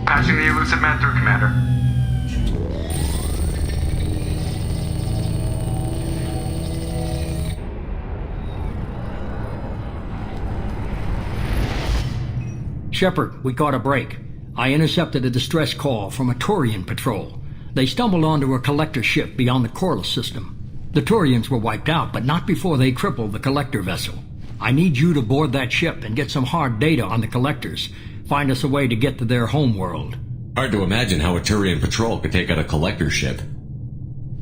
Passing the elusive man through, Commander. Shepard, we caught a break. I intercepted a distress call from a Turian patrol. They stumbled onto a collector ship beyond the Corliss system. The Turians were wiped out, but not before they crippled the collector vessel. I need you to board that ship and get some hard data on the collectors. Find us a way to get to their homeworld. Hard to imagine how a Turian patrol could take out a collector ship.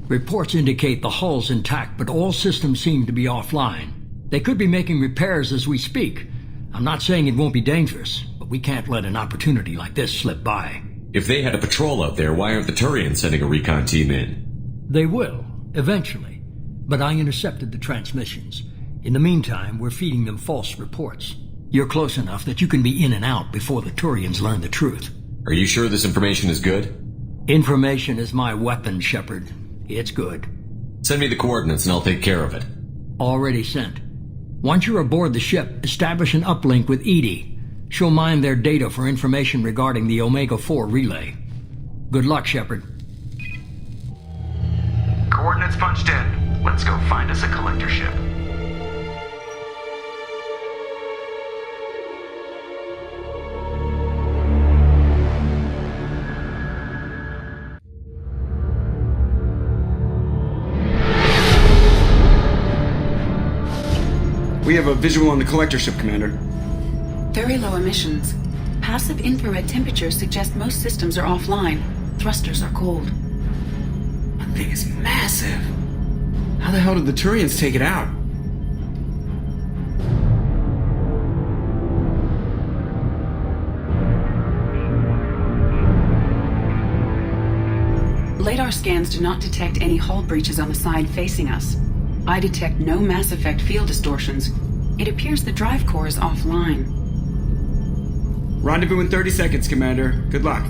Reports indicate the hull's intact, but all systems seem to be offline. They could be making repairs as we speak. I'm not saying it won't be dangerous, but we can't let an opportunity like this slip by. If they had a patrol out there, why aren't the Turians sending a recon team in? They will, eventually. But I intercepted the transmissions. In the meantime, we're feeding them false reports. You're close enough that you can be in and out before the Turians learn the truth. Are you sure this information is good? Information is my weapon, Shepard. It's good. Send me the coordinates and I'll take care of it. Already sent. Once you're aboard the ship, establish an uplink with Edie. She'll mine their data for information regarding the Omega-4 relay. Good luck, Shepard. Coordinates punched in. Let's go find us a collector ship. We have a visual on the collector ship, Commander. Very low emissions. Passive infrared temperatures suggest most systems are offline. Thrusters are cold. That thing is massive. How the hell did the Turians take it out? LADAR scans do not detect any hull breaches on the side facing us. I detect no mass effect field distortions. It appears the drive core is offline. Rendezvous in 30 seconds, Commander. Good luck.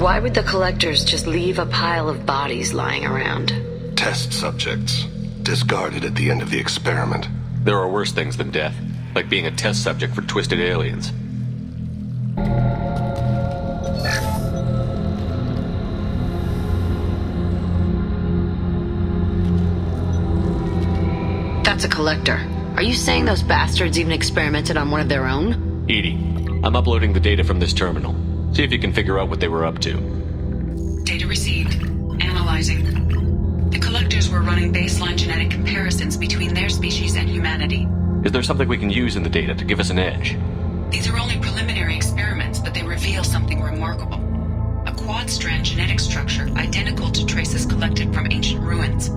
Why would the collectors just leave a pile of bodies lying around? Test subjects. Discarded at the end of the experiment. There are worse things than death, like being a test subject for twisted aliens. That's a collector. Are you saying those bastards even experimented on one of their own? Edie, I'm uploading the data from this terminal. See if you can figure out what they were up to. Data received. Analyzing. The collectors were running baseline genetic comparisons between their species and humanity. Is there something we can use in the data to give us an edge? These are only preliminary experiments, but they reveal something remarkable. A quad-strand genetic structure identical to traces collected from ancient ruins.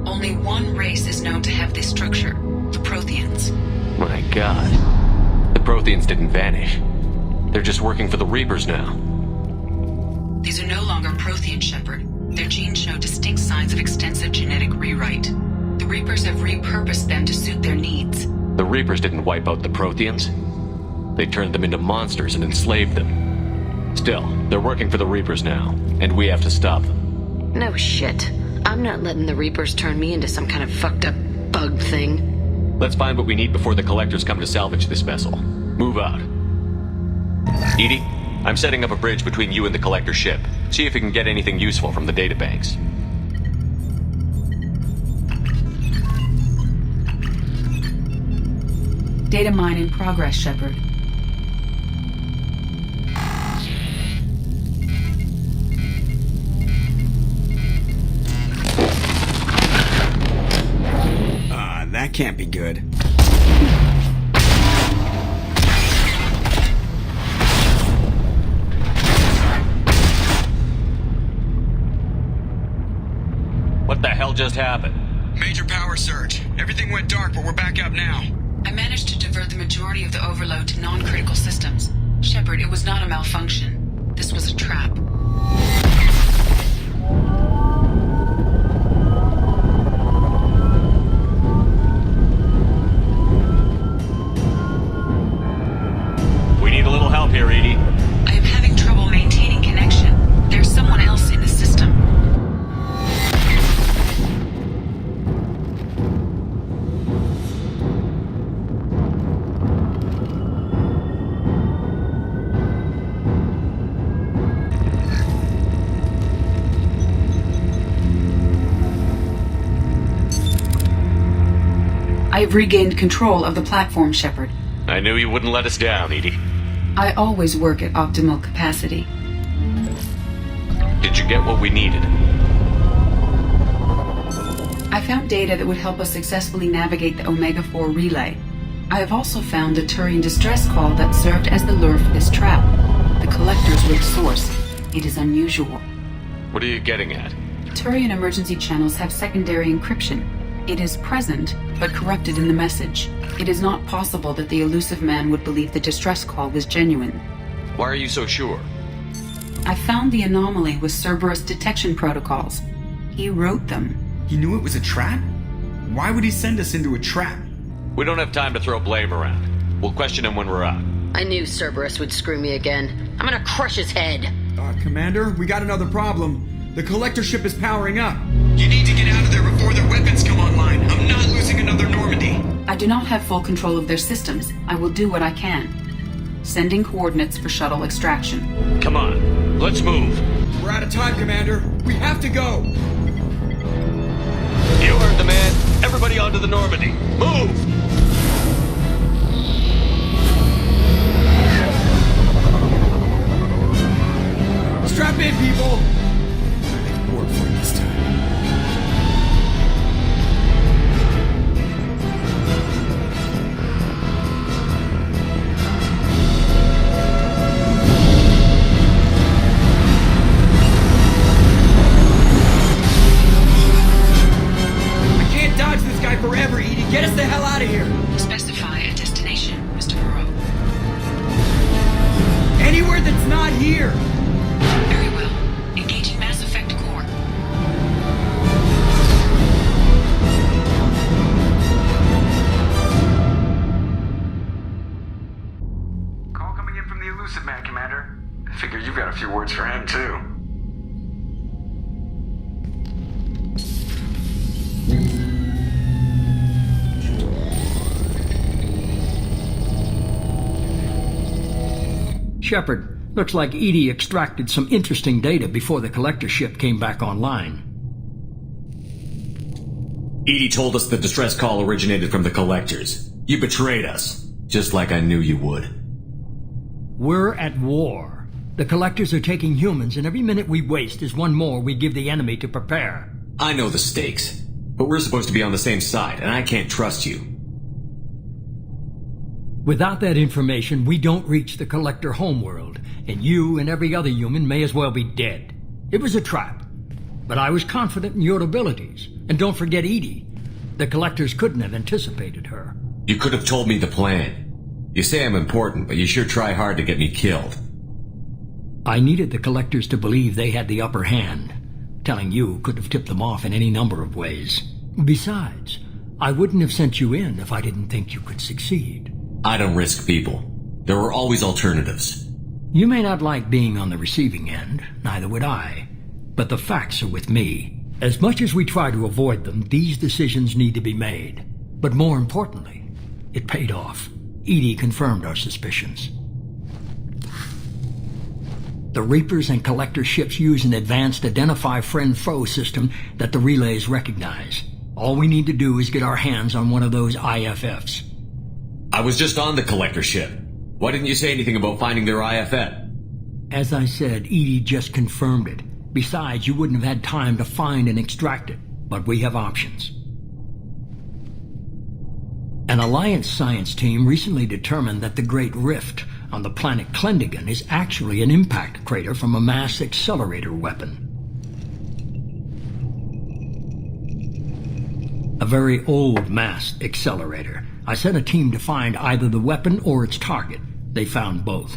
Only one race is known to have this structure, the Protheans. My god. The Protheans didn't vanish. They're just working for the Reapers now. These are no longer Prothean, Shepard. Their genes show distinct signs of extensive genetic rewrite. The Reapers have repurposed them to suit their needs. The Reapers didn't wipe out the Protheans. They turned them into monsters and enslaved them. Still, they're working for the Reapers now, and we have to stop them. No shit. I'm not letting the Reapers turn me into some kind of fucked up bug thing. Let's find what we need before the collectors come to salvage this vessel. Move out. Edie, I'm setting up a bridge between you and the collector ship. See if you can get anything useful from the databanks. Data mine in progress, Shepard. that can't be good. What the hell just happened? Major power surge. Everything went dark, but we're back up now. I managed to divert the majority of the overload to non-critical systems. Shepard, it was not a malfunction. This was a trap. We need a little help here, Edie. I am having trouble maintaining connection. There's someone else in the system. I've regained control of the platform, Shepard. I knew you wouldn't let us down, Edie. I always work at optimal capacity. Did you get what we needed? I found data that would help us successfully navigate the Omega-4 relay. I have also found a Turian distress call that served as the lure for this trap. The Collectors were the source. It is unusual. What are you getting at? Turian emergency channels have secondary encryption. It is present, but corrupted in the message. It is not possible that the elusive man would believe the distress call was genuine. Why are you so sure? I found the anomaly with Cerberus detection protocols. He wrote them. He knew it was a trap? Why would he send us into a trap? We don't have time to throw blame around. We'll question him when we're out. I knew Cerberus would screw me again. I'm gonna crush his head. Commander, we got another problem. The collector ship is powering up. You need to get out of there before their weapons come online. I'm not losing another Normandy. I do not have full control of their systems. I will do what I can. Sending coordinates for shuttle extraction. Come on, let's move. We're out of time, Commander. We have to go. You heard the man. Everybody onto the Normandy. Move! Strap in, people. Make work for it this time. I can't dodge this guy forever, Edie. Get us the hell out of here. Specify a destination, Mr. Moreau. Anywhere that's not here. Very well. Engaging Mass Effect core. Call coming in from the elusive man, Commander. I figure you've got a few words for him, too. Shepard, looks like Edie extracted some interesting data before the collector ship came back online. Edie told us the distress call originated from the collectors. You betrayed us, just like I knew you would. We're at war. The collectors are taking humans, and every minute we waste is one more we give the enemy to prepare. I know the stakes, but we're supposed to be on the same side, and I can't trust you. Without that information, we don't reach the collector homeworld, and you and every other human may as well be dead. It was a trap, but I was confident in your abilities. And don't forget Edie. The collectors couldn't have anticipated her. You could have told me the plan. You say I'm important, but you sure try hard to get me killed. I needed the collectors to believe they had the upper hand. Telling you could have tipped them off in any number of ways. Besides, I wouldn't have sent you in if I didn't think you could succeed. I don't risk people. There were always alternatives. You may not like being on the receiving end, neither would I. But the facts are with me. As much as we try to avoid them, these decisions need to be made. But more importantly, it paid off. Edie confirmed our suspicions. The Reapers and Collector ships use an advanced identify friend-foe system that the relays recognize. All we need to do is get our hands on one of those IFFs. I was just on the collector ship. Why didn't you say anything about finding their IFF? As I said, Edie just confirmed it. Besides, you wouldn't have had time to find and extract it. But we have options. An Alliance science team recently determined that the Great Rift on the planet Klendigan is actually an impact crater from a mass accelerator weapon. A very old mass accelerator. I sent a team to find either the weapon or its target. They found both.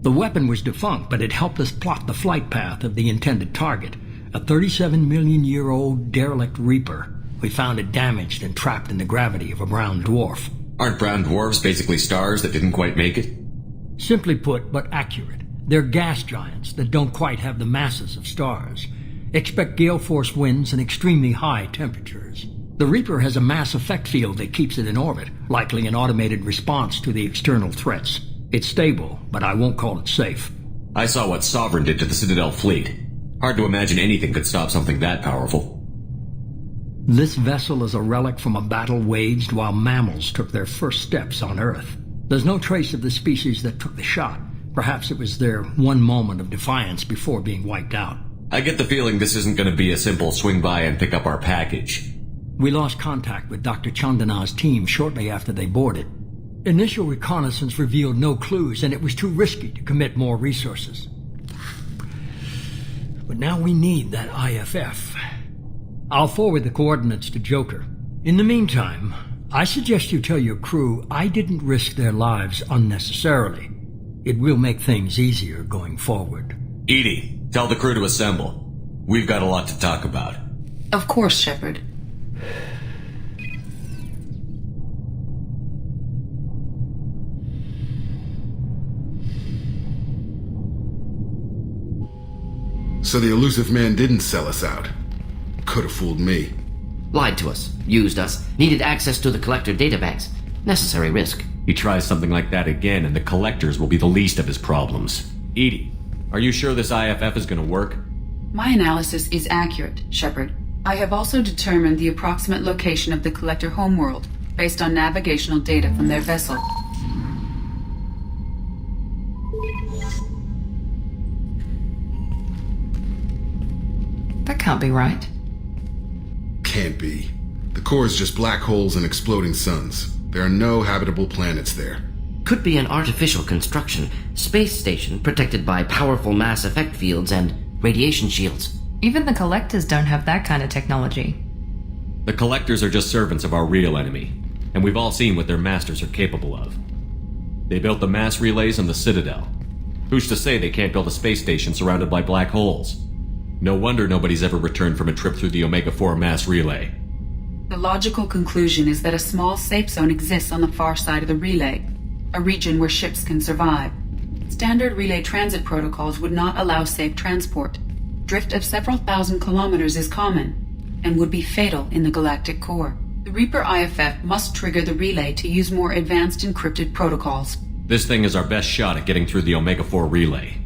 The weapon was defunct, but it helped us plot the flight path of the intended target, a 37-million-year-old derelict Reaper. We found it damaged and trapped in the gravity of a brown dwarf. Aren't brown dwarfs basically stars that didn't quite make it? Simply put, but accurate. They're gas giants that don't quite have the masses of stars. Expect gale force winds and extremely high temperatures. The Reaper has a mass effect field that keeps it in orbit, likely an automated response to the external threats. It's stable, but I won't call it safe. I saw what Sovereign did to the Citadel fleet. Hard to imagine anything could stop something that powerful. This vessel is a relic from a battle waged while mammals took their first steps on Earth. There's no trace of the species that took the shot. Perhaps it was their one moment of defiance before being wiped out. I get the feeling this isn't going to be a simple swing by and pick up our package. We lost contact with Dr. Chandana's team shortly after they boarded. Initial reconnaissance revealed no clues, and it was too risky to commit more resources. But now we need that IFF. I'll forward the coordinates to Joker. In the meantime, I suggest you tell your crew I didn't risk their lives unnecessarily. It will make things easier going forward. Edie, tell the crew to assemble. We've got a lot to talk about. Of course, Shepard. So the elusive man didn't sell us out. Could have fooled me. Lied to us, used us, needed access to the Collector databanks. Necessary risk. He tries something like that again, and the Collectors will be the least of his problems. Edie, are you sure this IFF is going to work? My analysis is accurate, Shepard. I have also determined the approximate location of the Collector homeworld, based on navigational data from their vessel. That can't be right. Can't be. The core is just black holes and exploding suns. There are no habitable planets there. Could be an artificial construction, space station protected by powerful mass effect fields and radiation shields. Even the Collectors don't have that kind of technology. The Collectors are just servants of our real enemy, and we've all seen what their masters are capable of. They built the mass relays on the Citadel. Who's to say they can't build a space station surrounded by black holes? No wonder nobody's ever returned from a trip through the Omega-4 mass relay. The logical conclusion is that a small safe zone exists on the far side of the relay, a region where ships can survive. Standard relay transit protocols would not allow safe transport. Drift of several thousand kilometers is common, and would be fatal in the galactic core. The Reaper IFF must trigger the relay to use more advanced encrypted protocols. This thing is our best shot at getting through the Omega-4 relay.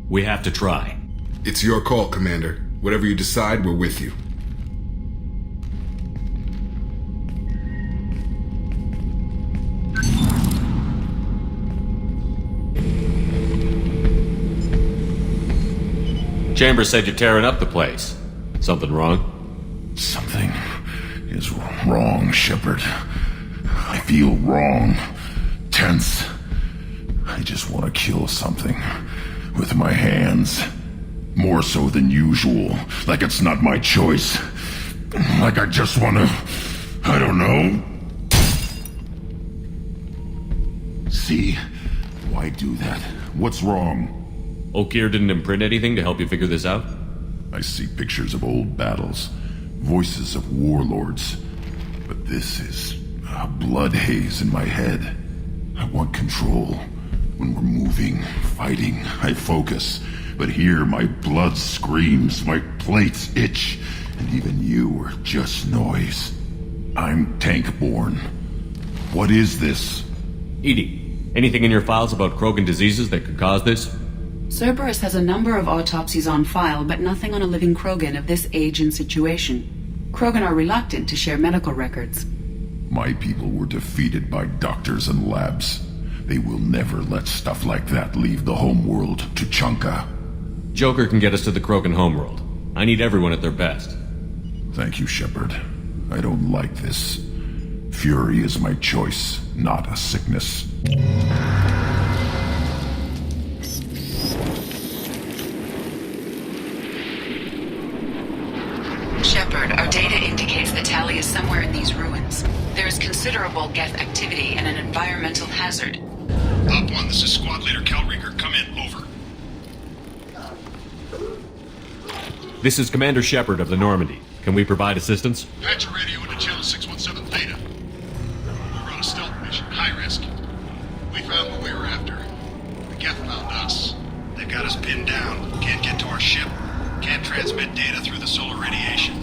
We have to try. It's your call, Commander. Whatever you decide, we're with you. Chambers said you're tearing up the place. Something wrong? Something is wrong, Shepard. I feel wrong. Tense. I just want to kill something with my hands. More so than usual. Like it's not my choice. Like I just want to... I don't know. See? Why do that? What's wrong? Okir didn't imprint anything to help you figure this out? I see pictures of old battles. Voices of warlords. But this is a blood haze in my head. I want control. When we're moving, fighting, I focus. But here my blood screams, my plates itch, and even you are just noise. I'm tank-born. What is this? Edie, anything in your files about Krogan diseases that could cause this? Cerberus has a number of autopsies on file, but nothing on a living Krogan of this age and situation. Krogan are reluctant to share medical records. My people were defeated by doctors and labs. They will never let stuff like that leave the homeworld to Chunka. Joker can get us to the Krogan homeworld. I need everyone at their best. Thank you, Shepard. I don't like this. Fury is my choice, not a sickness. Shepard, our data indicates that Tali is somewhere in these ruins. There is considerable Geth activity and an environmental hazard. Op 1, this is Squad Leader Cal Rieger. Come in, over. This is Commander Shepard of the Normandy. Can we provide assistance? Patch your radio into channel 617 Theta. We're on a stealth mission, high risk. We found what we were after. The Geth found us. They've got us pinned down. Can't get to our ship. Can't transmit data through the solar radiation.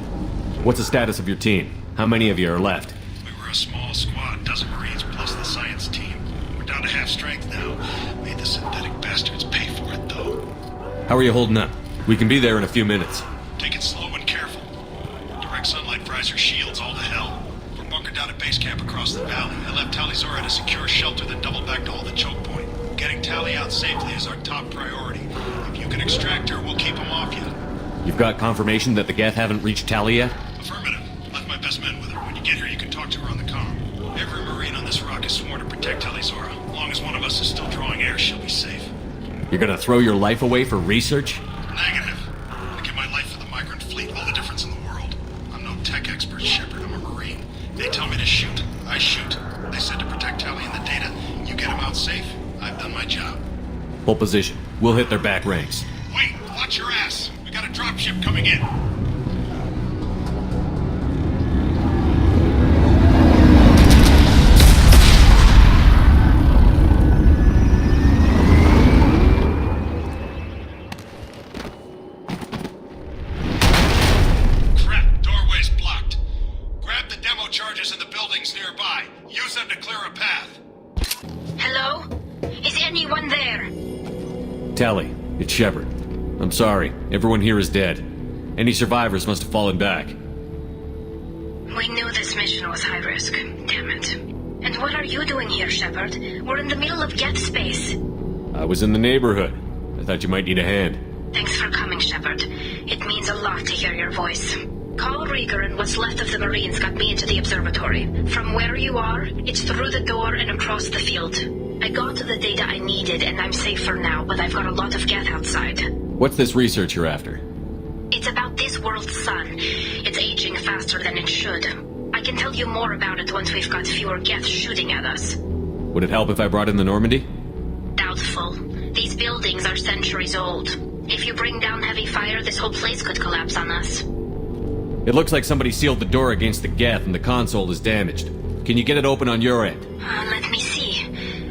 What's the status of your team? How many of you are left? We were a small squad, dozen Marines plus the science team. We're down to half strength now. Made the synthetic bastards pay for it, though. How are you holding up? We can be there in a few minutes. Take it slow and careful. Direct sunlight fries your shields all to hell. We're bunkered down at base camp across the valley. I left Talizora at a secure shelter, then doubled back to hold the choke point. Getting Tali out safely is our top priority. If you can extract her, we'll keep them off you. You've got confirmation that the Geth haven't reached Tali yet? Affirmative. Left my best men with her. When you get here, you can talk to her on the comm. Every Marine on this rock is sworn to protect Talizora. As long as one of us is still drawing air, she'll be safe. You're gonna throw your life away for research? Negative. I give my life for the migrant fleet, all the difference in the world. I'm no tech expert, Shepard. I'm a Marine. They tell me to shoot. I shoot. They said to protect Tali and the data. You get them out safe. I've done my job. Hold position. We'll hit their back ranks. Wait! Watch your ass! We got a dropship coming in. Crap, doorway's blocked. Grab the demo charges in the buildings nearby. Use them to clear a path. Hello? Is anyone there? Tali, it's Shepard. I'm sorry. Everyone here is dead. Any survivors must have fallen back. We knew this mission was high risk. Damn it. And what are you doing here, Shepard? We're in the middle of Geth space. I was in the neighborhood. I thought you might need a hand. Thanks for coming, Shepard. It means a lot to hear your voice. Call Rieger and what's left of the Marines got me into the observatory. From where you are, it's through the door and across the field. I got to the data I needed and I'm safe for now, but I've got a lot of Geth outside. What's this research you're after? It's about this world's sun. It's aging faster than it should. I can tell you more about it once we've got fewer Geth shooting at us. Would it help if I brought in the Normandy? Doubtful. These buildings are centuries old. If you bring down heavy fire, this whole place could collapse on us. It looks like somebody sealed the door against the Geth and the console is damaged. Can you get it open on your end? Let me see.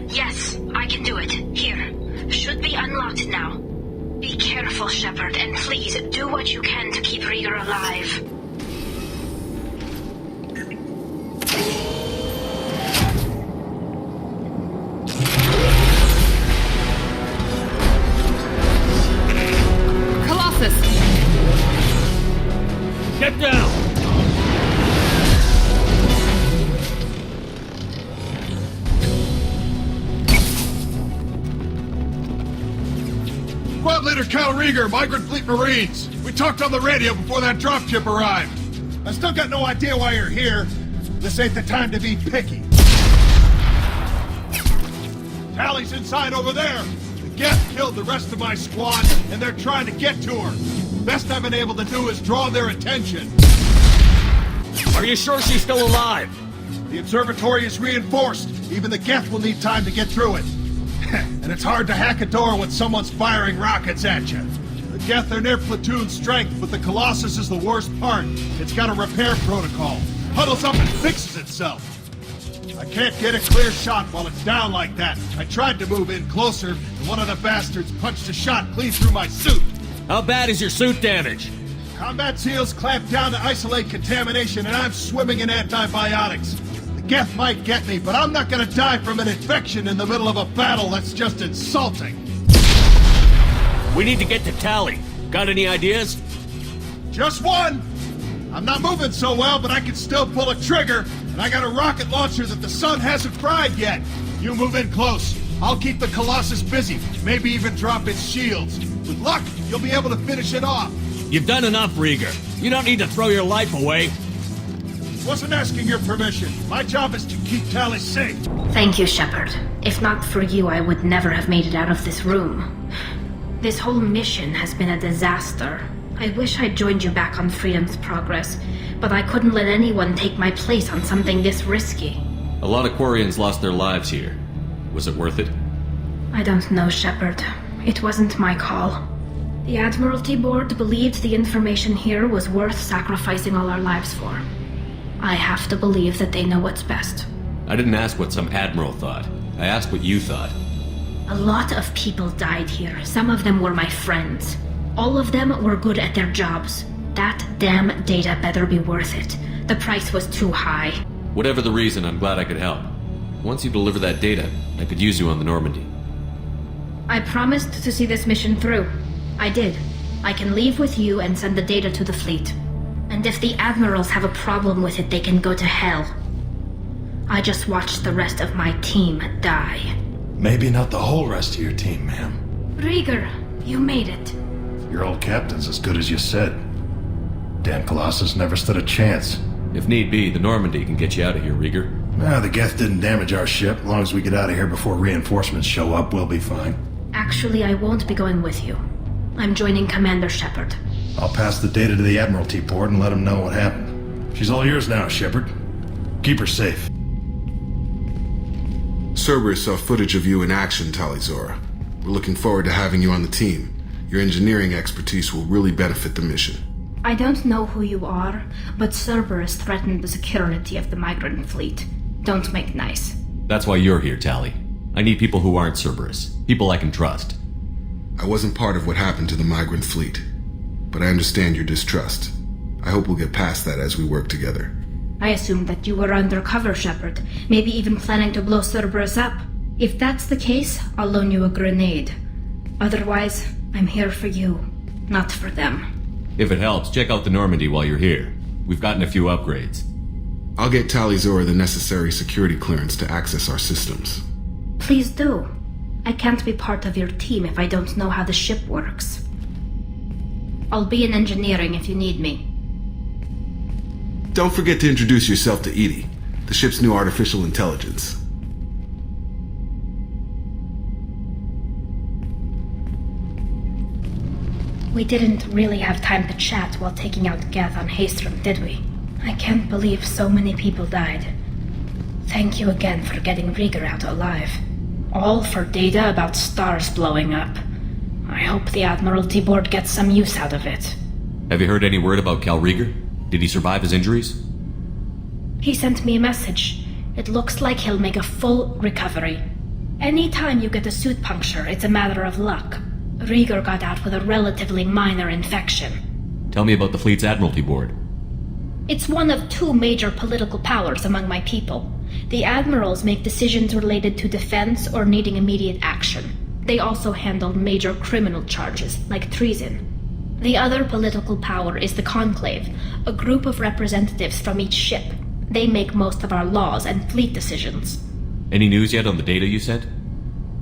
Yes, I can do it. Here. Should be unlocked now. Be careful, Shepard, and please do what you can to keep Rieger alive. Colossus! Get down! Squad Leader Cal Rieger, Migrant Fleet Marines. We talked on the radio before that dropship arrived. I still got no idea why you're here. This ain't the time to be picky. Tali's inside over there. The Geth killed the rest of my squad, and they're trying to get to her. Best I've been able to do is draw their attention. Are you sure she's still alive? The observatory is reinforced. Even the Geth will need time to get through it. And it's hard to hack a door when someone's firing rockets at you. The Geth are near platoon strength, but the Colossus is the worst part. It's got a repair protocol. Huddles up and fixes itself. I can't get a clear shot while it's down like that. I tried to move in closer, and one of the bastards punched a shot clean through my suit. How bad is your suit damaged? Combat SEALs clamped down to isolate contamination, and I'm swimming in antibiotics. The Geth might get me, but I'm not gonna die from an infection in the middle of a battle. That's just insulting. We need to get to Tali. Got any ideas? Just one! I'm not moving so well, but I can still pull a trigger, and I got a rocket launcher that the sun hasn't fried yet. You move in close. I'll keep the Colossus busy, maybe even drop its shields. With luck, you'll be able to finish it off. You've done enough, Rieger. You don't need to throw your life away. Wasn't asking your permission. My job is to keep Tally safe. Thank you, Shepard. If not for you, I would never have made it out of this room. This whole mission has been a disaster. I wish I'd joined you back on Freedom's Progress, but I couldn't let anyone take my place on something this risky. A lot of Quarians lost their lives here. Was it worth it? I don't know, Shepard. It wasn't my call. The Admiralty Board believed the information here was worth sacrificing all our lives for. I have to believe that they know what's best. I didn't ask what some admiral thought. I asked what you thought. A lot of people died here. Some of them were my friends. All of them were good at their jobs. That damn data better be worth it. The price was too high. Whatever the reason, I'm glad I could help. Once you deliver that data, I could use you on the Normandy. I promised to see this mission through. I did. I can leave with you and send the data to the fleet. And if the admirals have a problem with it, they can go to hell. I just watched the rest of my team die. Maybe not the whole rest of your team, ma'am. Rieger, you made it. Your old captain's as good as you said. Damn Colossus never stood a chance. If need be, the Normandy can get you out of here, Rieger. The Geth didn't damage our ship. As long as we get out of here before reinforcements show up, we'll be fine. Actually, I won't be going with you. I'm joining Commander Shepard. I'll pass the data to the Admiralty Board and let them know what happened. She's all yours now, Shepard. Keep her safe. Cerberus saw footage of you in action, Talizora. We're looking forward to having you on the team. Your engineering expertise will really benefit the mission. I don't know who you are, but Cerberus threatened the security of the migrant fleet. Don't make nice. That's why you're here, Tally. I need people who aren't Cerberus. People I can trust. I wasn't part of what happened to the migrant fleet, but I understand your distrust. I hope we'll get past that as we work together. I assumed that you were undercover, Shepard, maybe even planning to blow Cerberus up. If that's the case, I'll loan you a grenade. Otherwise, I'm here for you, not for them. If it helps, check out the Normandy while you're here. We've gotten a few upgrades. I'll get Talizora the necessary security clearance to access our systems. Please do. I can't be part of your team if I don't know how the ship works. I'll be in engineering if you need me. Don't forget to introduce yourself to Edie, the ship's new artificial intelligence. We didn't really have time to chat while taking out Geth on Hestrom, did we? I can't believe so many people died. Thank you again for getting Rieger out alive. All for data about stars blowing up. I hope the Admiralty Board gets some use out of it. Have you heard any word about Cal Rieger? Did he survive his injuries? He sent me a message. It looks like he'll make a full recovery. Anytime you get a suit puncture, it's a matter of luck. Rieger got out with a relatively minor infection. Tell me about the fleet's Admiralty Board. It's one of two major political powers among my people. The admirals make decisions related to defense or needing immediate action. They also handle major criminal charges, like treason. The other political power is the Conclave, a group of representatives from each ship. They make most of our laws and fleet decisions. Any news yet on the data you sent?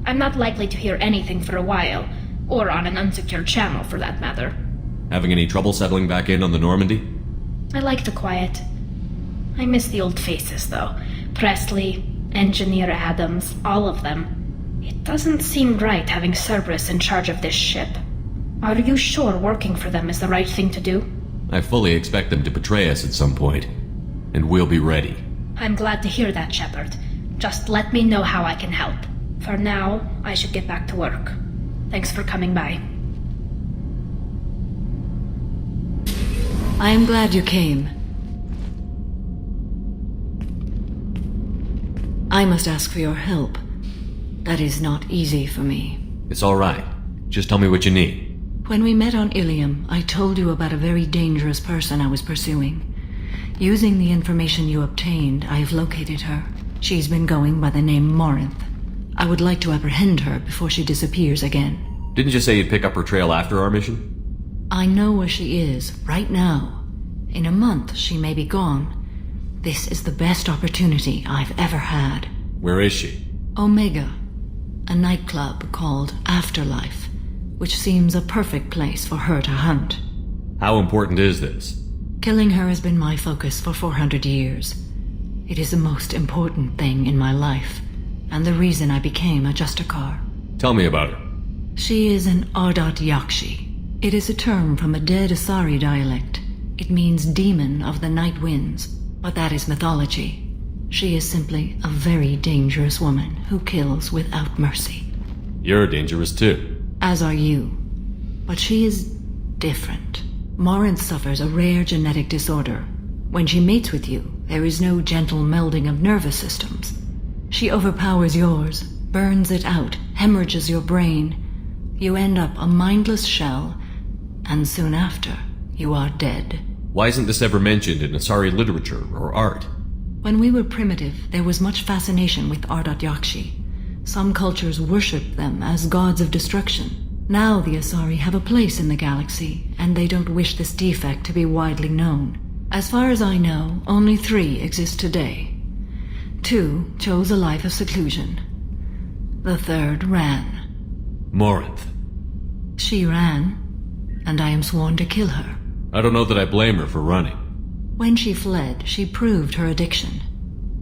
I'm not likely to hear anything for a while, or on an unsecured channel for that matter. Having any trouble settling back in on the Normandy? I like the quiet. I miss the old faces, though. Presley, Engineer Adams, all of them. It doesn't seem right having Cerberus in charge of this ship. Are you sure working for them is the right thing to do? I fully expect them to betray us at some point, and we'll be ready. I'm glad to hear that, Shepard. Just let me know how I can help. For now, I should get back to work. Thanks for coming by. I am glad you came. I must ask for your help. That is not easy for me. It's all right. Just tell me what you need. When we met on Ilium, I told you about a very dangerous person I was pursuing. Using the information you obtained, I have located her. She's been going by the name Morinth. I would like to apprehend her before she disappears again. Didn't you say you'd pick up her trail after our mission? I know where she is, right now. In a month, she may be gone. This is the best opportunity I've ever had. Where is she? Omega, a nightclub called Afterlife, which seems a perfect place for her to hunt. How important is this? Killing her has been my focus for 400 years. It is the most important thing in my life, and the reason I became a Justicar. Tell me about her. She is an Ardat Yakshi. It is a term from a dead Asari dialect. It means demon of the night winds, but that is mythology. She is simply a very dangerous woman who kills without mercy. You're dangerous too. As are you. But she is different. Morinth suffers a rare genetic disorder. When she mates with you, there is no gentle melding of nervous systems. She overpowers yours, burns it out, hemorrhages your brain. You end up a mindless shell, and soon after, you are dead. Why isn't this ever mentioned in Asari literature or art? When we were primitive, there was much fascination with Ardat Yakshi. Some cultures worshipped them as gods of destruction. Now the Asari have a place in the galaxy, and they don't wish this defect to be widely known. As far as I know, only 3 exist today. 2 chose a life of seclusion. The 3rd ran. Morinth. She ran, and I am sworn to kill her. I don't know that I blame her for running. When she fled, she proved her addiction.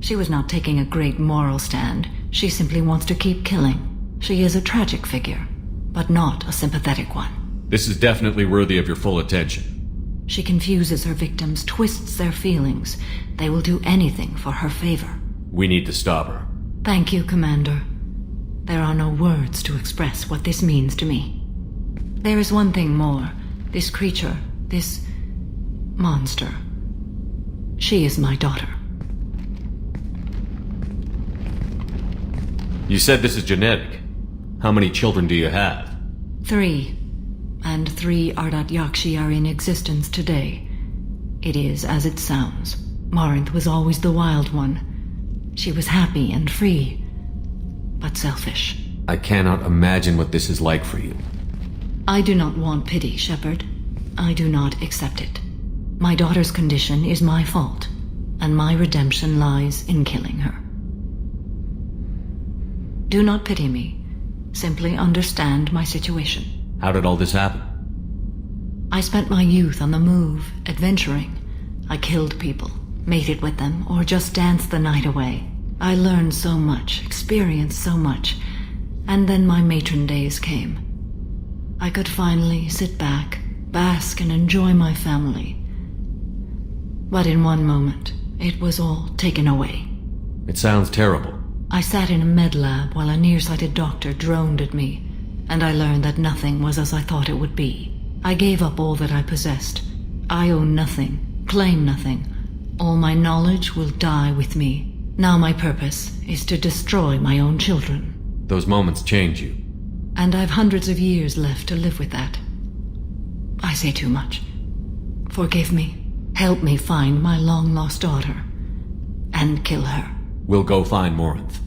She was not taking a great moral stand. She simply wants to keep killing. She is a tragic figure, but not a sympathetic one. This is definitely worthy of your full attention. She confuses her victims, twists their feelings. They will do anything for her favor. We need to stop her. Thank you, Commander. There are no words to express what this means to me. There is one thing more. This creature, this monster. She is my daughter. You said this is genetic. How many children do you have? 3. And 3 Ardat Yakshi are in existence today. It is as it sounds. Morinth was always the wild one. She was happy and free, but selfish. I cannot imagine what this is like for you. I do not want pity, Shepard. I do not accept it. My daughter's condition is my fault, and my redemption lies in killing her. Do not pity me. Simply understand my situation. How did all this happen? I spent my youth on the move, adventuring. I killed people, mated with them, or just danced the night away. I learned so much, experienced so much, and then my matron days came. I could finally sit back, bask and enjoy my family. But in one moment, it was all taken away. It sounds terrible. I sat in a med lab while a nearsighted doctor droned at me, and I learned that nothing was as I thought it would be. I gave up all that I possessed. I own nothing, claim nothing. All my knowledge will die with me. Now my purpose is to destroy my own children. Those moments change you. And I've hundreds of years left to live with that. I say too much. Forgive me. Help me find my long-lost daughter. And kill her. We'll go find Morinth.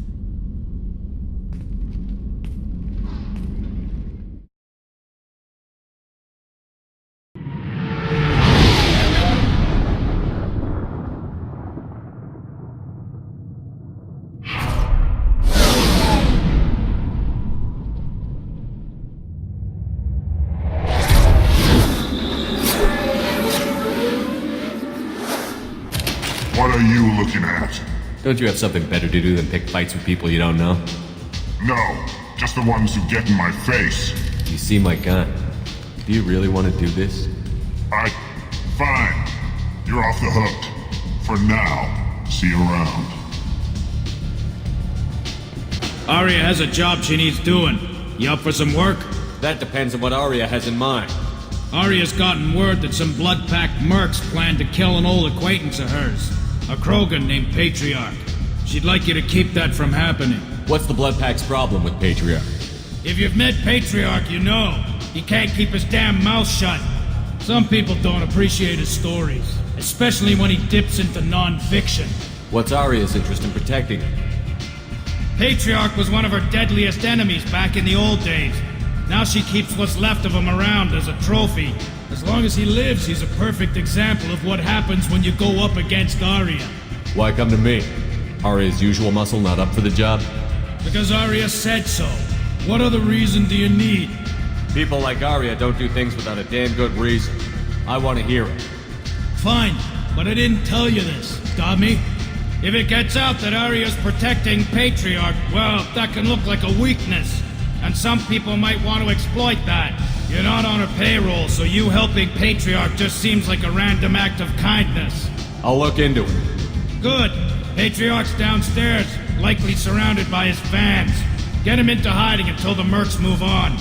What are you looking at? Don't you have something better to do than pick fights with people you don't know? No, just the ones who get in my face. You see my gun. Do you really want to do this? Fine. You're off the hook. For now. See you around. Arya has a job she needs doing. You up for some work? That depends on what Arya has in mind. Arya's gotten word that some blood-packed mercs plan to kill an old acquaintance of hers. A Krogan named Patriarch. She'd like you to keep that from happening. What's the Bloodpack's problem with Patriarch? If you've met Patriarch, you know. He can't keep his damn mouth shut. Some people don't appreciate his stories, especially when he dips into non-fiction. What's Arya's interest in protecting him? Patriarch was one of her deadliest enemies back in the old days. Now she keeps what's left of him around as a trophy. As long as he lives, he's a perfect example of what happens when you go up against Arya. Why come to me? Arya's usual muscle not up for the job? Because Arya said so. What other reason do you need? People like Arya don't do things without a damn good reason. I want to hear it. Fine, but I didn't tell you this. Got me? If it gets out that Arya's protecting Patriarch, well, that can look like a weakness. And some people might want to exploit that. You're not on her payroll, so you helping Patriarch just seems like a random act of kindness. I'll look into it. Good. Patriarch's downstairs, likely surrounded by his fans. Get him into hiding until the mercs move on.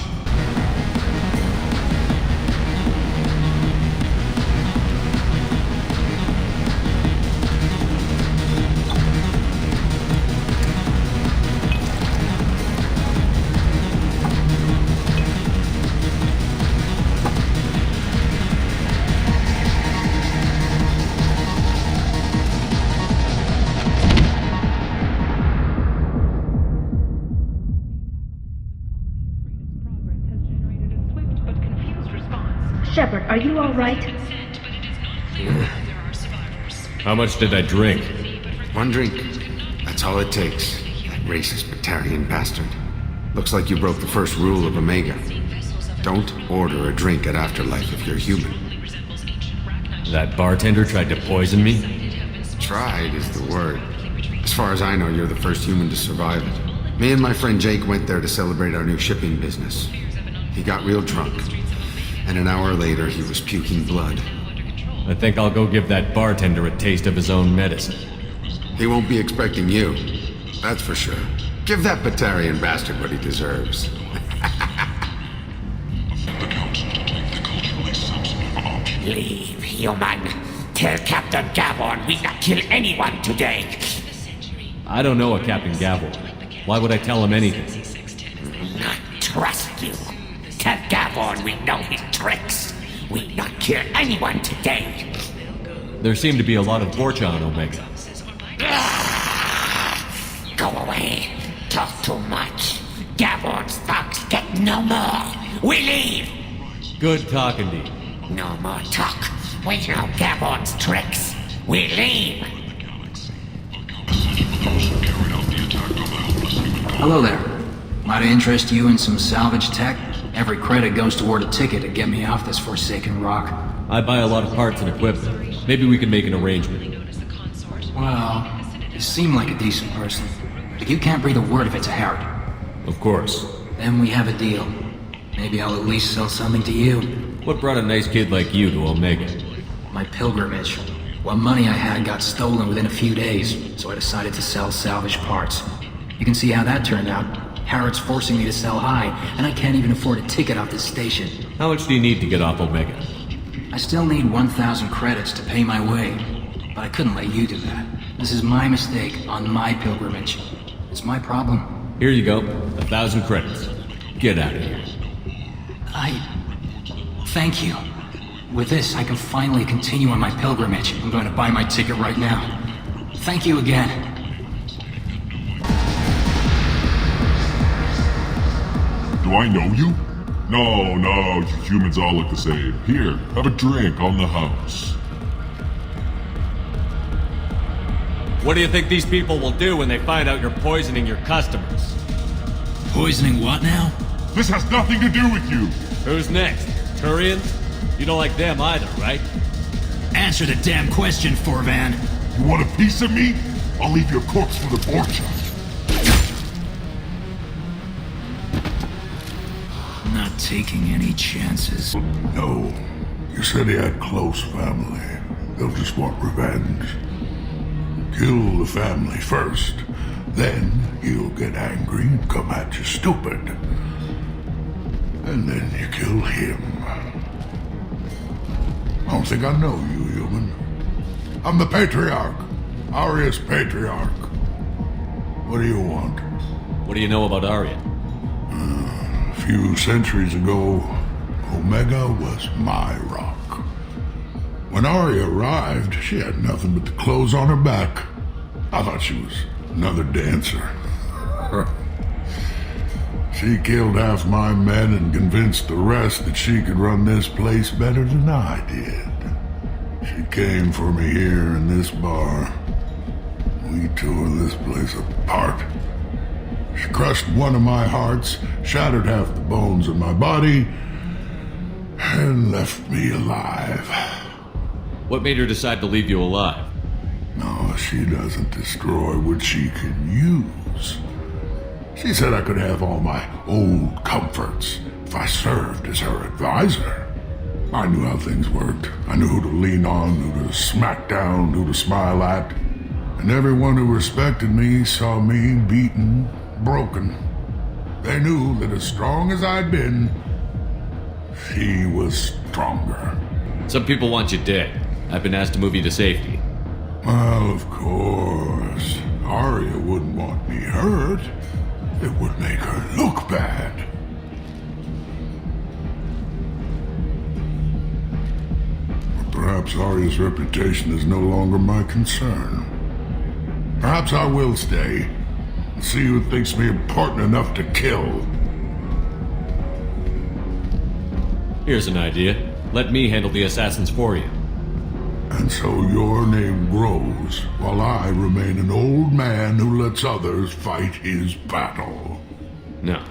Shepard, are you all right? How much did I drink? One drink. That's all it takes. That racist Batarian bastard. Looks like you broke the first rule of Omega. Don't order a drink at Afterlife if you're human. That bartender tried to poison me? Tried is the word. As far as I know, you're the first human to survive it. Me and my friend Jake went there to celebrate our new shipping business. He got real drunk. And an hour later, he was puking blood. I think I'll go give that bartender a taste of his own medicine. He won't be expecting you. That's for sure. Give that Batarian bastard what he deserves. Leave, human. Tell Captain Gavon we not kill anyone today. I don't know a Captain Gavon. Why would I tell him anything? Not trust you. Tell Gavon we know his tricks. We not kill anyone today. There seem to be a lot of Borcha on Omega. Go away. Talk too much. Gavon's thugs get no more. We leave. Good talking to you. No more talk. We know Gavon's tricks. We leave. Hello there. Might I interest you in some salvage tech? Every credit goes toward a ticket to get me off this forsaken rock. I buy a lot of parts and equipment. Maybe we can make an arrangement. Well, you seem like a decent person, but you can't breathe a word if it's a Harrod. Of course. Then we have a deal. Maybe I'll at least sell something to you. What brought a nice kid like you to Omega? My pilgrimage. What money I had got stolen within a few days, so I decided to sell salvage parts. You can see how that turned out. Harrod's forcing me to sell high, and I can't even afford a ticket off this station. How much do you need to get off Omega? I still need 1,000 credits to pay my way, but I couldn't let you do that. This is my mistake on my pilgrimage. It's my problem. Here you go. 1,000 credits. Get out of here. Thank you. With this, I can finally continue on my pilgrimage. I'm going to buy my ticket right now. Thank you again. Do I know you? No, you humans all look the same. Here, have a drink on the house. What do you think these people will do when they find out you're poisoning your customers? Poisoning what now? This has nothing to do with you. Who's next? Turians? You don't like them either, right? Answer the damn question, Forvan. You want a piece of me? I'll leave your corpse for the Borcha. Not taking any chances. No. You said he had close family. They'll just want revenge. Kill the family first. Then he'll get angry and come at you stupid. And then you kill him. I don't think I know you, human. I'm the Patriarch. Arya's Patriarch. What do you want? What do you know about Arya? A few centuries ago, Omega was my rock. When Arya arrived, she had nothing but the clothes on her back. I thought she was another dancer. She killed half my men and convinced the rest that she could run this place better than I did. She came for me here in this bar. We tore this place apart. She crushed one of my hearts, shattered half the bones in my body, and left me alive. What made her decide to leave you alive? No, she doesn't destroy what she can use. She said I could have all my old comforts if I served as her advisor. I knew how things worked. I knew who to lean on, who to smack down, who to smile at. And everyone who respected me saw me beaten, broken. They knew that as strong as I'd been, she was stronger. Some people want you dead. I've been asked to move you to safety. Well, of course. Arya wouldn't want me hurt. It would make her look bad. But perhaps Arya's reputation is no longer my concern. Perhaps I will stay and see who thinks me important enough to kill. Here's an idea. Let me handle the assassins for you. And so your name grows, while I remain an old man who lets others fight his battle. No.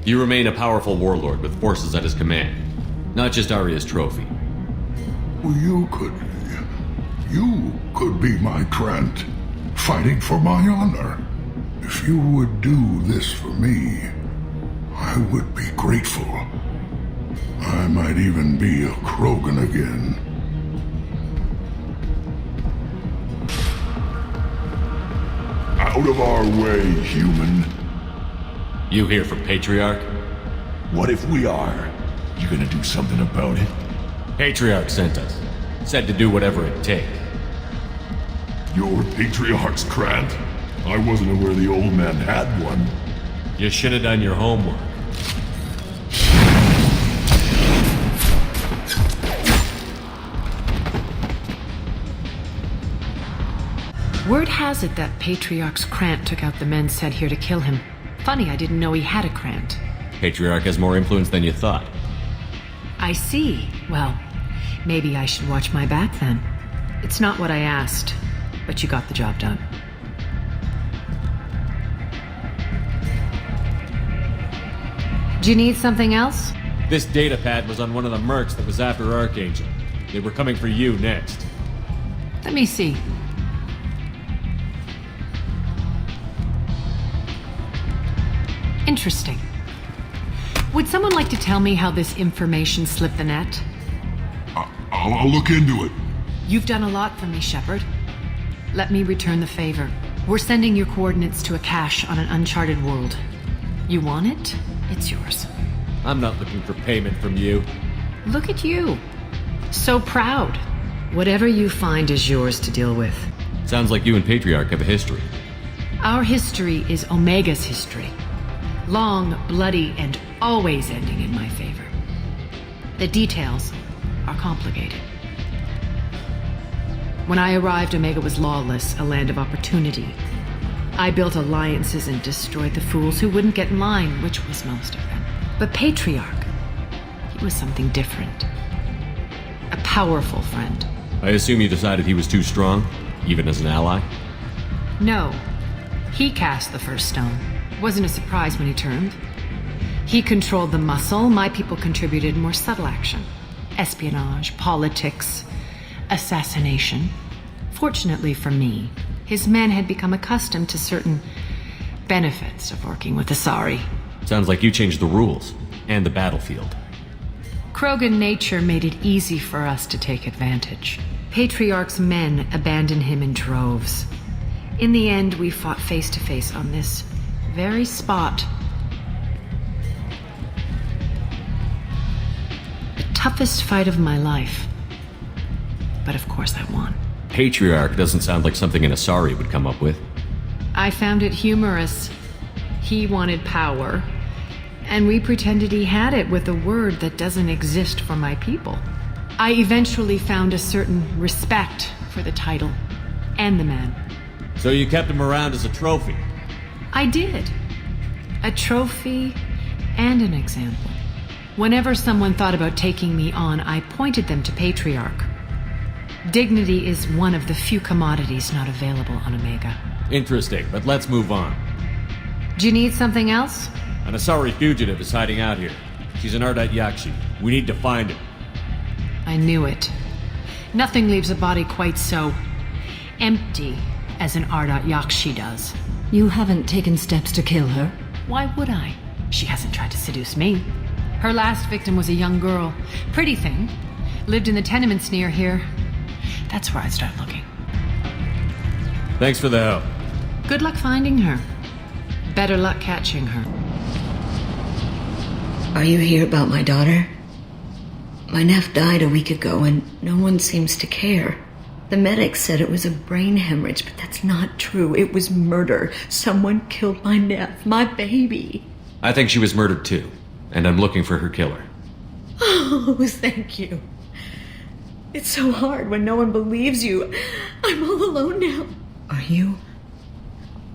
You remain a powerful warlord with forces at his command. Not just Arya's trophy. Well, you could be my Trent, fighting for my honor. If you would do this for me, I would be grateful. I might even be a Krogan again. Out of our way, human. You here for Patriarch? What if we are? You gonna do something about it? Patriarch sent us. Said to do whatever it takes. Your Patriarch's Grant? I wasn't aware the old man had one. You should have done your homework. Word has it that Patriarch's Krant took out the men sent here to kill him. Funny, I didn't know he had a Krant. Patriarch has more influence than you thought. I see. Well, maybe I should watch my back then. It's not what I asked, but you got the job done. Do you need something else? This data pad was on one of the mercs that was after Archangel. They were coming for you next. Let me see. Interesting. Would someone like to tell me how this information slipped the net? I'll look into it. You've done a lot for me, Shepard. Let me return the favor. We're sending your coordinates to a cache on an uncharted world. You want it? It's yours. I'm not looking for payment from you. Look at you. So proud. Whatever you find is yours to deal with. Sounds like you and Patriarch have a history. Our history is Omega's history. Long, bloody, and always ending in my favor. The details are complicated. When I arrived, Omega was lawless, a land of opportunity. I built alliances and destroyed the fools who wouldn't get in line, which was most of them. But Patriarch, he was something different. A powerful friend. I assume you decided he was too strong, even as an ally? No. He cast the first stone. Wasn't a surprise when he turned. He controlled the muscle. My people contributed more subtle action. Espionage, politics, assassination. Fortunately for me, his men had become accustomed to certain benefits of working with Asari. Sounds like you changed the rules, and the battlefield. Krogan nature made it easy for us to take advantage. Patriarch's men abandoned him in droves. In the end, we fought face to face on this very spot. The toughest fight of my life. But of course I won. Patriarch doesn't sound like something an Asari would come up with. I found it humorous. He wanted power, and we pretended he had it with a word that doesn't exist for my people. I eventually found a certain respect for the title and the man. So you kept him around as a trophy? I did. A trophy and an example. Whenever someone thought about taking me on, I pointed them to Patriarch. Dignity is one of the few commodities not available on Omega. Interesting, but let's move on. Do you need something else? An Asari fugitive is hiding out here. She's an Ardat Yakshi. We need to find her. I knew it. Nothing leaves a body quite so empty as an Ardat Yakshi does. You haven't taken steps to kill her? Why would I? She hasn't tried to seduce me. Her last victim was a young girl. Pretty thing. Lived in the tenements near here. That's where I'd start looking. Thanks for the help. Good luck finding her. Better luck catching her. Are you here about my daughter? My nephew died a week ago and no one seems to care. The medics said it was a brain hemorrhage, but that's not true. It was murder. Someone killed my nephew, my baby. I think she was murdered too, and I'm looking for her killer. Oh, thank you. It's so hard when no one believes you. I'm all alone now. Are you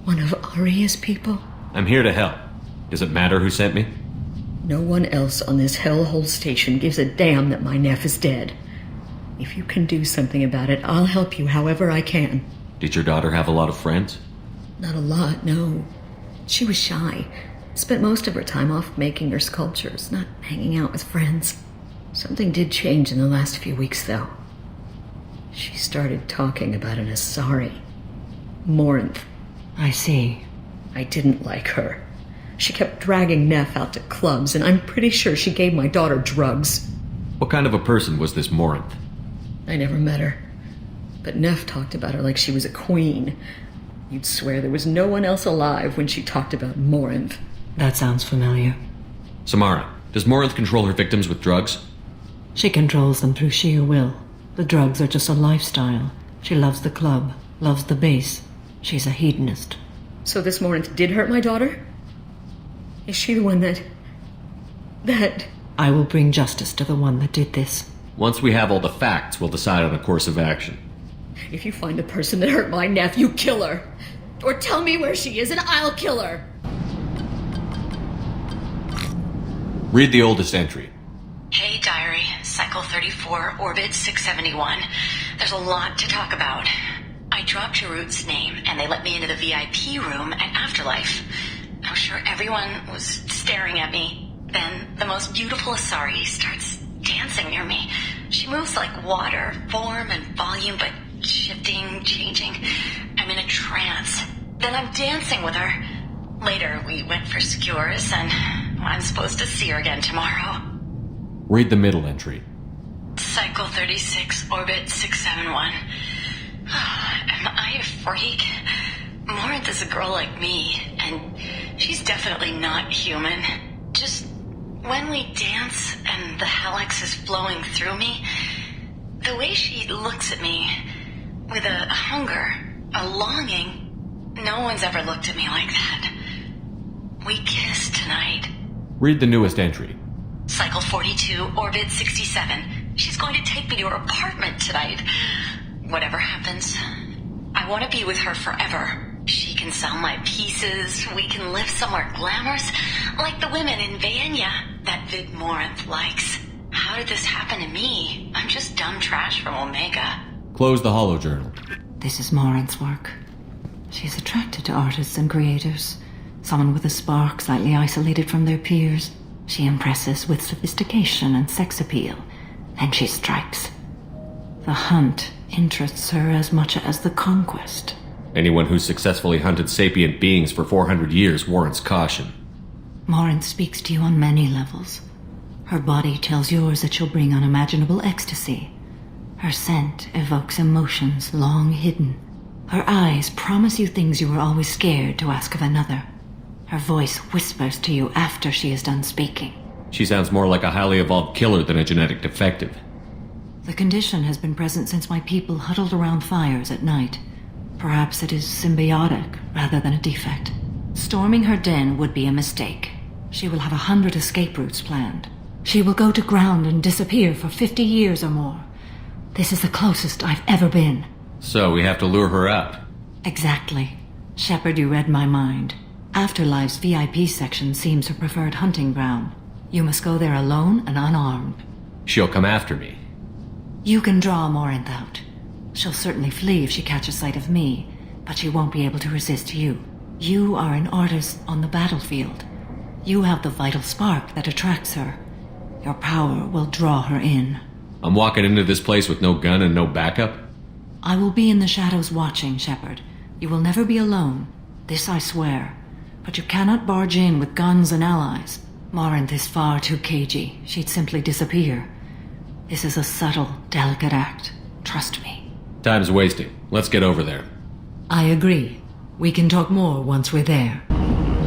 one of Aria's people? I'm here to help. Does it matter who sent me? No one else on this hellhole station gives a damn that my nephew is dead. If you can do something about it, I'll help you however I can. Did your daughter have a lot of friends? Not a lot, no. She was shy. Spent most of her time off making her sculptures, not hanging out with friends. Something did change in the last few weeks, though. She started talking about an Asari. Morinth. I see. I didn't like her. She kept dragging Neff out to clubs, and I'm pretty sure she gave my daughter drugs. What kind of a person was this Morinth? I never met her. But Neff talked about her like she was a queen. You'd swear there was no one else alive when she talked about Morinth. That sounds familiar. Samara, does Morinth control her victims with drugs? She controls them through sheer will. The drugs are just a lifestyle. She loves the club, loves the base. She's a hedonist. So this Morinth did hurt my daughter? Is she the one that... I will bring justice to the one that did this. Once we have all the facts, we'll decide on a course of action. If you find the person that hurt my nephew, kill her. Or tell me where she is and I'll kill her. Read the oldest entry. Hey, Diary. Cycle 34, Orbit 671. There's a lot to talk about. I dropped Jarut's name, and they let me into the VIP room at Afterlife. I'm sure everyone was staring at me. Then the most beautiful Asari starts dancing near me. She moves like water, form and volume, but shifting, changing. I'm in a trance. Then I'm dancing with her. Later, we went for skewers, and I'm supposed to see her again tomorrow. Read the middle entry. Cycle 36, Orbit 671. Am I a freak? Morinth is a girl like me, and she's definitely not human. Just when we dance and the helix is flowing through me, the way she looks at me with a hunger, a longing, no one's ever looked at me like that. We kissed tonight. Read the newest entry. Cycle 42, Orbit 67. She's going to take me to her apartment tonight. Whatever happens, I want to be with her forever. She can sell my pieces. We can live somewhere glamorous, like the women in Vanya that Vid Morinth likes. How did this happen to me? I'm just dumb trash from Omega. Close the holojournal. This is Morinth's work. She's attracted to artists and creators. Someone with a spark, slightly isolated from their peers. She impresses with sophistication and sex appeal. And she strikes. The hunt interests her as much as the conquest. Anyone who's successfully hunted sapient beings for 400 years warrants caution. Morinth speaks to you on many levels. Her body tells yours that she'll bring unimaginable ecstasy. Her scent evokes emotions long hidden. Her eyes promise you things you were always scared to ask of another. Her voice whispers to you after she is done speaking. She sounds more like a highly evolved killer than a genetic defective. The condition has been present since my people huddled around fires at night. Perhaps it is symbiotic rather than a defect. Storming her den would be a mistake. She will have 100 escape routes planned. She will go to ground and disappear for 50 years or more. This is the closest I've ever been. So we have to lure her out. Exactly. Shepard, you read my mind. Afterlife's VIP section seems her preferred hunting ground. You must go there alone and unarmed. She'll come after me. You can draw Morinth out. She'll certainly flee if she catches sight of me, but she won't be able to resist you. You are an artist on the battlefield. You have the vital spark that attracts her. Your power will draw her in. I'm walking into this place with no gun and no backup? I will be in the shadows watching, Shepard. You will never be alone. This I swear. But you cannot barge in with guns and allies. Morinth is far too cagey. She'd simply disappear. This is a subtle, delicate act. Trust me. Time's wasting. Let's get over there. I agree. We can talk more once we're there.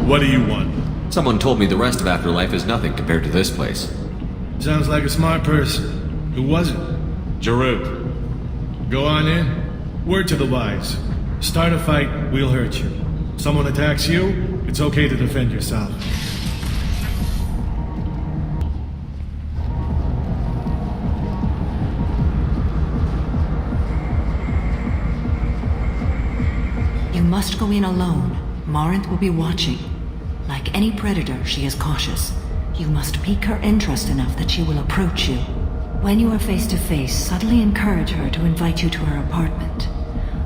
What do you want? Someone told me the rest of Afterlife is nothing compared to this place. Sounds like a smart person. Who was it? Jarut. Go on in. Word to the wise. Start a fight, we'll hurt you. Someone attacks you, it's okay to defend yourself. You must go in alone. Morinth will be watching. Like any predator, she is cautious. You must pique her interest enough that she will approach you. When you are face to face, subtly encourage her to invite you to her apartment.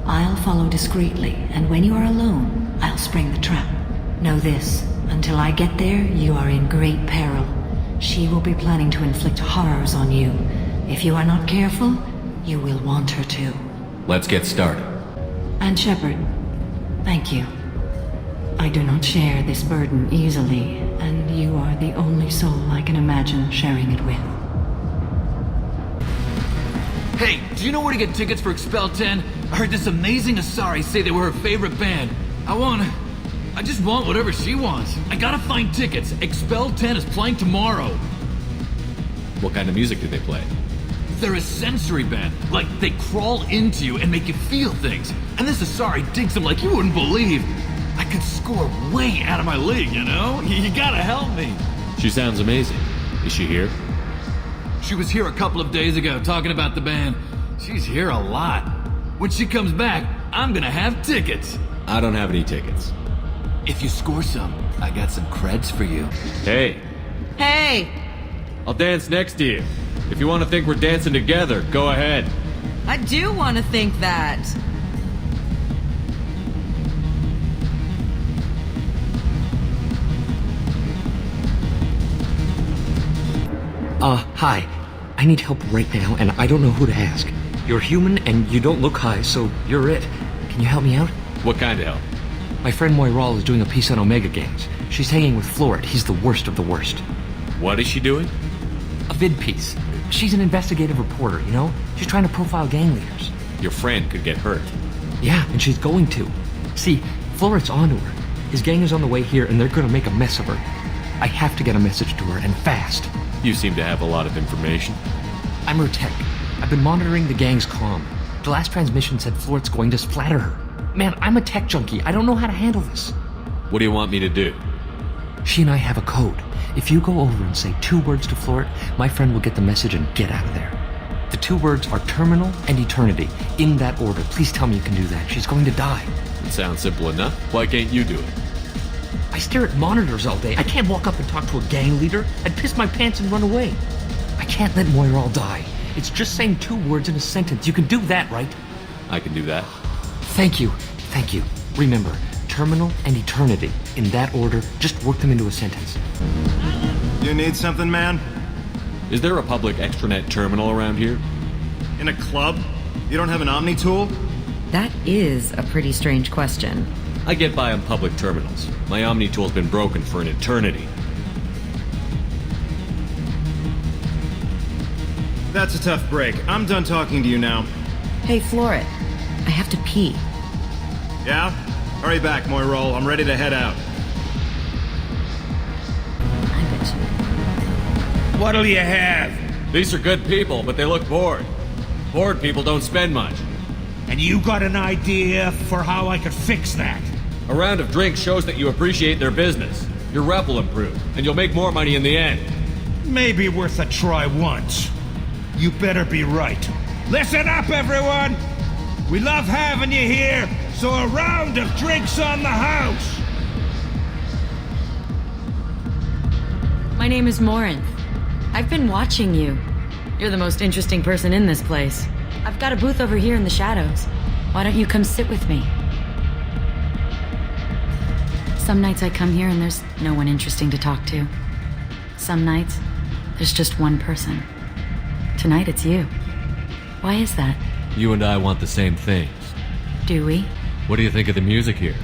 I'll follow discreetly, and when you are alone, I'll spring the trap. Know this, until I get there, you are in great peril. She will be planning to inflict horrors on you. If you are not careful, you will want her to. Let's get started. And Shepard, thank you. I do not share this burden easily, and you are the only soul I can imagine sharing it with. Hey, do you know where to get tickets for Expel 10? I heard this amazing Asari say they were her favorite band. I just want whatever she wants. I gotta find tickets. Expel 10 is playing tomorrow. What kind of music do they play? They're a sensory band. Like, they crawl into you and make you feel things. And this Asari digs them like you wouldn't believe. I could score way out of my league, you know? You gotta help me. She sounds amazing. Is she here? She was here a couple of days ago talking about the band. She's here a lot. When she comes back, I'm gonna have tickets. I don't have any tickets. If you score some, I got some creds for you. Hey. Hey! I'll dance next to you. If you want to think we're dancing together, go ahead. I do want to think that. Hi. I need help right now, and I don't know who to ask. You're human, and you don't look high, so you're it. Can you help me out? What kind of help? My friend Moiral is doing a piece on Omega games. She's hanging with Floret. He's the worst of the worst. What is she doing? A vid piece. She's an investigative reporter, you know? She's trying to profile gang leaders. Your friend could get hurt. Yeah, and she's going to. See, Floret's onto her. His gang is on the way here, and they're gonna make a mess of her. I have to get a message to her, and fast. You seem to have a lot of information. I'm her tech. I've been monitoring the gang's comm. The last transmission said Floret's going to splatter her. Man, I'm a tech junkie. I don't know how to handle this. What do you want me to do? She and I have a code. If you go over and say 2 words to Floret, my friend will get the message and get out of there. The 2 words are terminal and eternity. In that order. Please tell me you can do that. She's going to die. It sounds simple enough. Why can't you do it? I stare at monitors all day. I can't walk up and talk to a gang leader. I'd piss my pants and run away. I can't let Moiral die. It's just saying 2 words in a sentence. You can do that, right? I can do that. Thank you. Thank you. Remember, terminal and eternity. In that order, just work them into a sentence. You need something, man? Is there a public extranet terminal around here? In a club? You don't have an Omni tool? That is a pretty strange question. I get by on public terminals. My Omni tool's been broken for an eternity. That's a tough break. I'm done talking to you now. Hey, Floret. I have to pee. Yeah? Hurry back, Moiral. I'm ready to head out. I bet you. What'll you have? These are good people, but they look bored. Bored people don't spend much. And you got an idea for how I could fix that? A round of drinks shows that you appreciate their business. Your rep will improve, and you'll make more money in the end. Maybe worth a try once. You better be right. Listen up, everyone! We love having you here, so a round of drinks on the house! My name is Morinth. I've been watching you. You're the most interesting person in this place. I've got a booth over here in the shadows. Why don't you come sit with me? Some nights I come here and there's no one interesting to talk to. Some nights, there's just one person to Tonight it's you. Why is that? You and I want the same things. Do we? What do you think of the music here?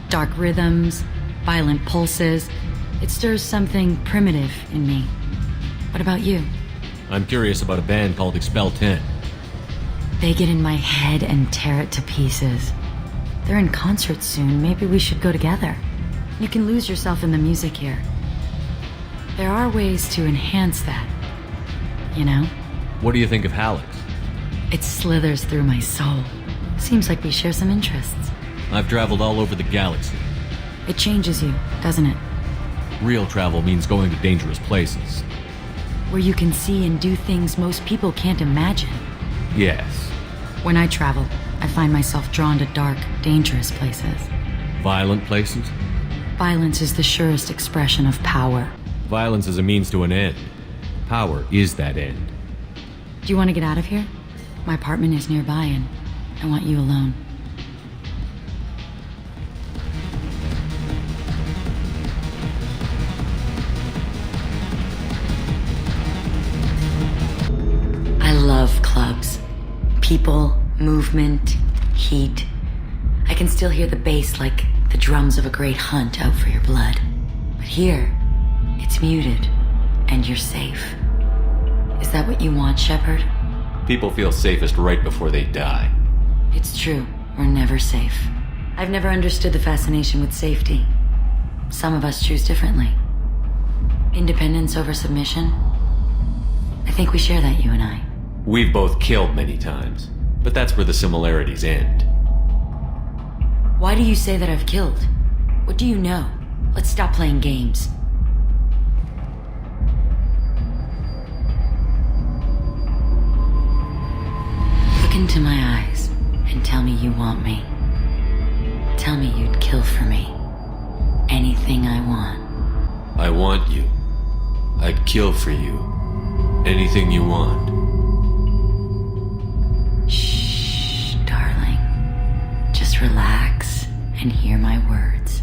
Dark rhythms, violent pulses. It stirs something primitive in me. What about you? I'm curious about a band called Expel 10. They get in my head and tear it to pieces. They're in concert soon. Maybe we should go together. You can lose yourself in the music here. There are ways to enhance that. You know? What do you think of Hallex? It slithers through my soul. Seems like we share some interests. I've traveled all over the galaxy. It changes you, doesn't it? Real travel means going to dangerous places. Where you can see and do things most people can't imagine. Yes. When I travel, I find myself drawn to dark, dangerous places. Violent places? Violence is the surest expression of power. Violence is a means to an end. Power is that end. Do you want to get out of here? My apartment is nearby and I want you alone. I love clubs. People, movement, heat. I can still hear the bass like the drums of a great hunt out for your blood. But here, it's muted, and you're safe. Is that what you want, Shepard? People feel safest right before they die. It's true. We're never safe. I've never understood the fascination with safety. Some of us choose differently. Independence over submission? I think we share that, you and I. We've both killed many times, but that's where the similarities end. Why do you say that I've killed? What do you know? Let's stop playing games. Look into my eyes and tell me you want me. Tell me you'd kill for me. Anything I want. I want you. I'd kill for you. Anything you want. Shh, darling. Just relax and hear my words.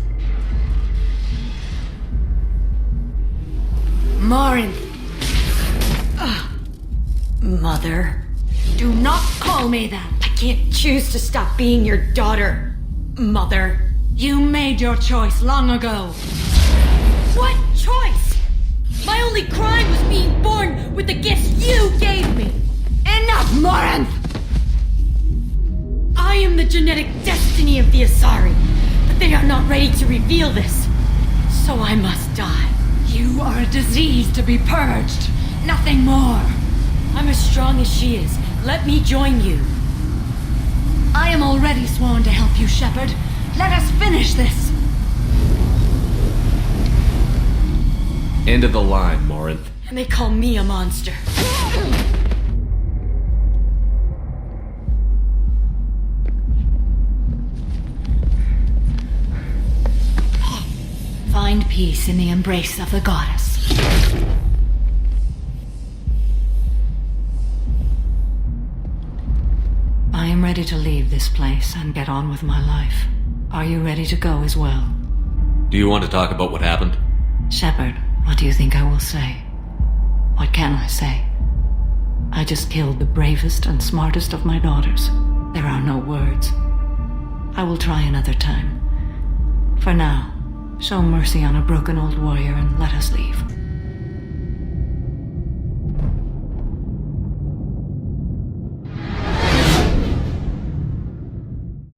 Morinth! Mother. Do not call me that. I can't choose to stop being your daughter, Mother. You made your choice long ago. What choice? My only crime was being born with the gifts you gave me. Enough, Morinth! I am the genetic destiny of the Asari, but they are not ready to reveal this. So I must die. You are a disease to be purged. Nothing more. I'm as strong as she is. Let me join you. I am already sworn to help you, Shepard. Let us finish this. End of the line, Morinth. And they call me a monster. Find peace in the embrace of the goddess. I am ready to leave this place and get on with my life. Are you ready to go as well? Do you want to talk about what happened? Shepard, what do you think I will say? What can I say? I just killed the bravest and smartest of my daughters. There are no words. I will try another time. For now, show mercy on a broken old warrior and let us leave.